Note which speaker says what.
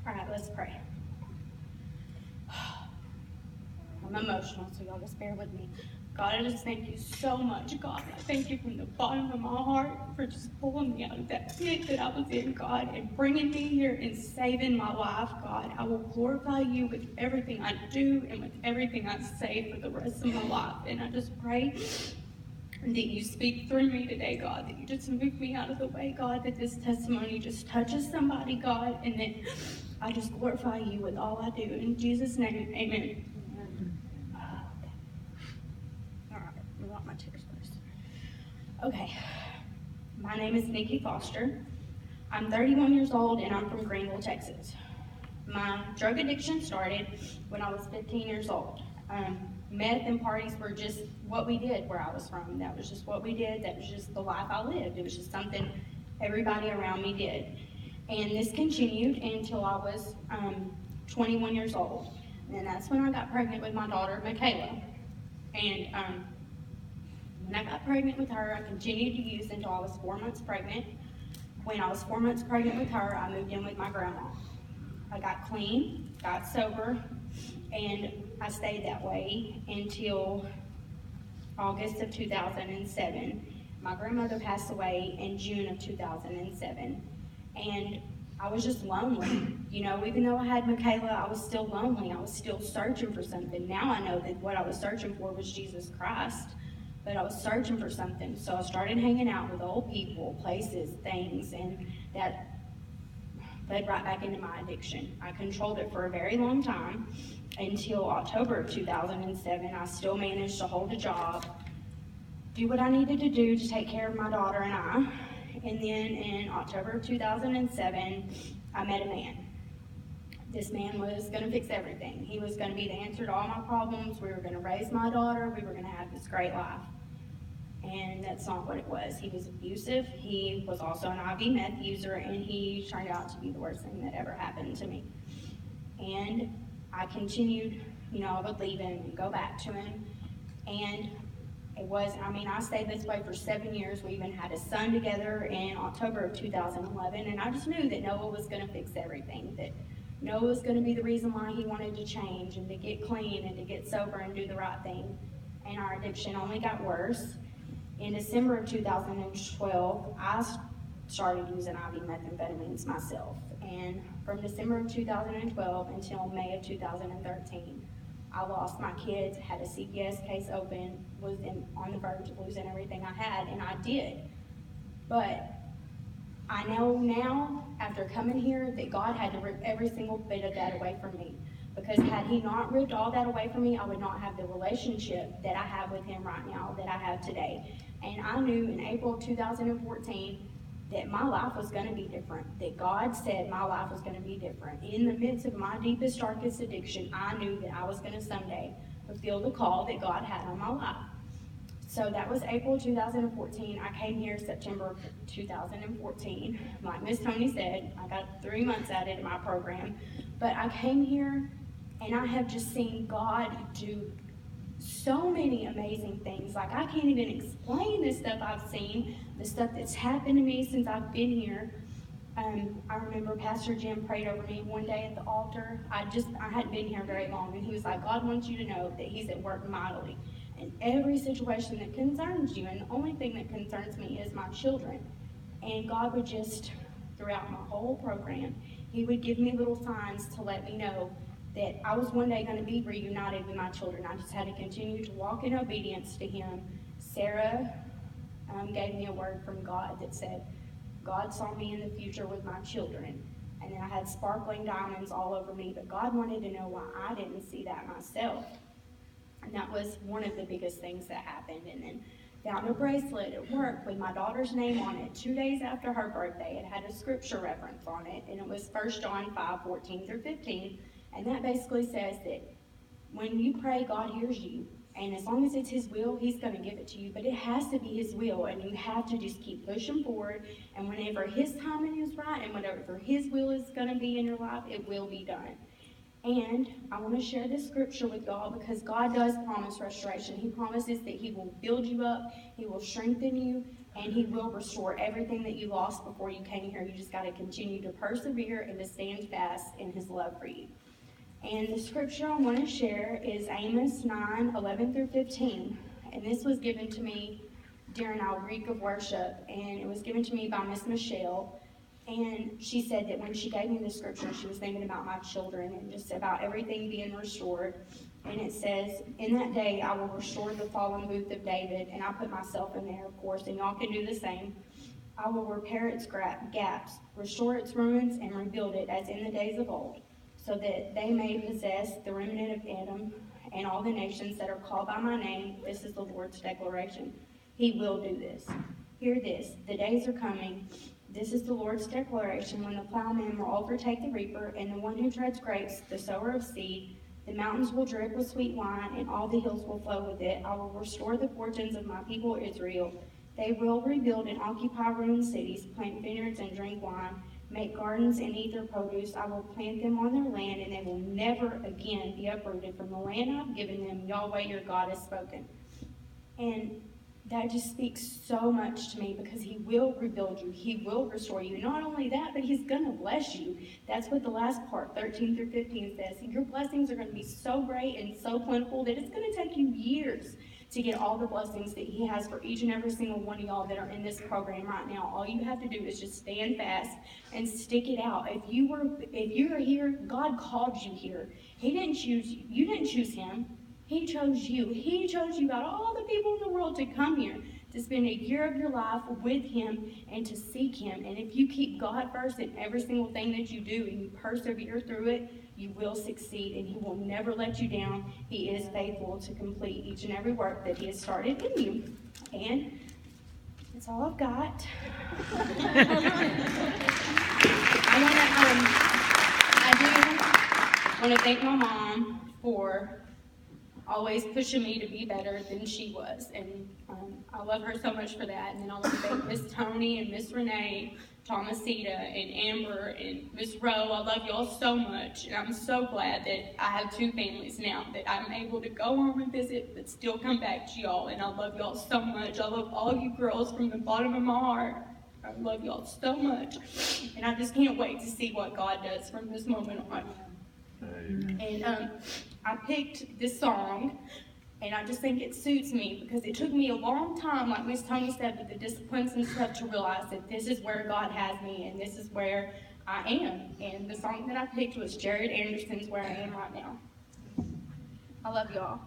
Speaker 1: All right, let's pray. I'm emotional, so y'all just bear with me. God, I just thank you so much, God. I thank you from the bottom of my heart for just pulling me out of that pit that I was in, God, and bringing me here and saving my life, God. I will glorify you with everything I do and with everything I say for the rest of my life. And I just pray that you speak through me today, God, that you just move me out of the way, God, that this testimony just touches somebody, God, and that I just glorify you with all I do. In Jesus' name, amen. All right, I want my chairs first. Okay, my name is Nikki Foster. I'm 31 years old and I'm from Greenville, Texas. My drug addiction started when I was 15 years old. Meth and parties were just what we did where I was from. That was just what we did. That was just the life I lived. It was just something everybody around me did. And this continued until I was 21 years old. And that's when I got pregnant with my daughter, Michaela. And when I got pregnant with her, I continued to use until I was 4 months pregnant. When I was 4 months pregnant with her, I moved in with my grandma. I got clean, got sober, and I stayed that way until August of 2007. My grandmother passed away in June of 2007, and I was just lonely. You know, even though I had Michaela, I was still lonely. I was still searching for something. Now I know that what I was searching for was Jesus Christ, but I was searching for something. So I started hanging out with old people, places, things, and that led right back into my addiction. I controlled it for a very long time until October of 2007. I still managed to hold a job, do what I needed to do to take care of my daughter and I. And then in October of 2007, I met a man. This man was going to fix everything. He was going to be the answer to all my problems. We were going to raise my daughter. We were going to have this great life. And that's not what it was. He was abusive. He was also an IV meth user, and he turned out to be the worst thing that ever happened to me. And I continued, you know, I would leave him and go back to him. And I stayed this way for 7 years. We even had a son together in October of 2011, and I just knew that Noah was going to fix everything, that Noah was going to be the reason why he wanted to change and to get clean and to get sober and do the right thing. And our addiction only got worse. In December of 2012, I started using IV methamphetamines myself. And from December of 2012 until May of 2013, I lost my kids, had a CPS case open, was on the verge of losing everything I had, and I did. But I know now, after coming here, that God had to rip every single bit of that away from me. Because had he not ripped all that away from me, I would not have the relationship that I have with him right now, that I have today. And I knew in April of 2014 that my life was going to be different, that God said my life was going to be different. In the midst of my deepest, darkest addiction, I knew that I was going to someday fulfill the call that God had on my life. So that was April 2014. I came here September 2014. Like Miss Tony said, I got 3 months out of my program. But I came here and I have just seen God do so many amazing things. Like, I can't even explain the stuff I've seen, the stuff that's happened to me since I've been here. I remember Pastor Jim prayed over me one day at the altar. I hadn't been here very long, and he was like, God wants you to know that he's at work mightily in every situation that concerns you, and the only thing that concerns me is my children. And God would just, throughout my whole program, he would give me little signs to let me know that I was one day going to be reunited with my children. I just had to continue to walk in obedience to him. Sarah gave me a word from God that said, God saw me in the future with my children. And then I had sparkling diamonds all over me, but God wanted to know why I didn't see that myself. And that was one of the biggest things that happened. And then found a bracelet at work with my daughter's name on it 2 days after her birthday. It had a scripture reference on it, and it was 1 John 5:14-15. And that basically says that when you pray, God hears you. And as long as it's his will, he's going to give it to you. But it has to be his will, and you have to just keep pushing forward. And whenever his timing is right and whatever his will is going to be in your life, it will be done. And I want to share this scripture with y'all because God does promise restoration. He promises that he will build you up, he will strengthen you, and He will restore everything that you lost before you came here. You just got to continue to persevere and to stand fast in His love for you. And the scripture I want to share is Amos 9:11 through 15. And this was given to me during our week of worship, and it was given to me by Miss Michelle. And she said that when she gave me the scripture, she was thinking about my children and just about everything being restored. And it says, in that day I will restore the fallen booth of David, and I put myself in there, of course, and y'all can do the same. I will repair its gaps, restore its ruins, and rebuild it as in the days of old, so that they may possess the remnant of Edom and all the nations that are called by my name. This is the Lord's declaration. He will do this. Hear this, the days are coming. This is the Lord's declaration, when the plowman will overtake the reaper, and the one who treads grapes, the sower of seed. The mountains will drip with sweet wine, and all the hills will flow with it. I will restore the fortunes of my people Israel. They will rebuild and occupy ruined cities, plant vineyards and drink wine, make gardens and eat their produce. I will plant them on their land, and they will never again be uprooted from the land I've given them. Yahweh your God has spoken. And that just speaks so much to me, because He will rebuild you. He will restore you. Not only that, but He's going to bless you. That's what the last part, 13 through 15, says. Your blessings are going to be so great and so plentiful that it's going to take you years to get all the blessings that He has for each and every single one of y'all that are in this program right now. All you have to do is just stand fast and stick it out. If you are here, God called you here. He didn't choose you. You didn't choose Him. He chose you. He chose you out of all the people in the world to come here, to spend a year of your life with Him and to seek Him. And if you keep God first in every single thing that you do and you persevere through it, you will succeed, and He will never let you down. He is faithful to complete each and every work that He has started in you. And that's all I've got. I want to thank my mom for always pushing me to be better than she was, and I love her so much for that. And then I want to thank Miss Tony and Miss Renee, Thomasita and Amber and Miss Rowe. I love y'all so much, and I'm so glad that I have two families now, that I'm able to go home and visit but still come back to y'all. And I love y'all so much. I love all you girls from the bottom of my heart. I love y'all so much, and I just can't wait to see what God does from this moment on. And I picked this song, and I just think it suits me, because it took me a long time, like Miss Tony said, with the disciplines and stuff, to realize that this is where God has me, and this is where I am. And the song that I picked was Jared Anderson's Where I Am Right Now. I love y'all.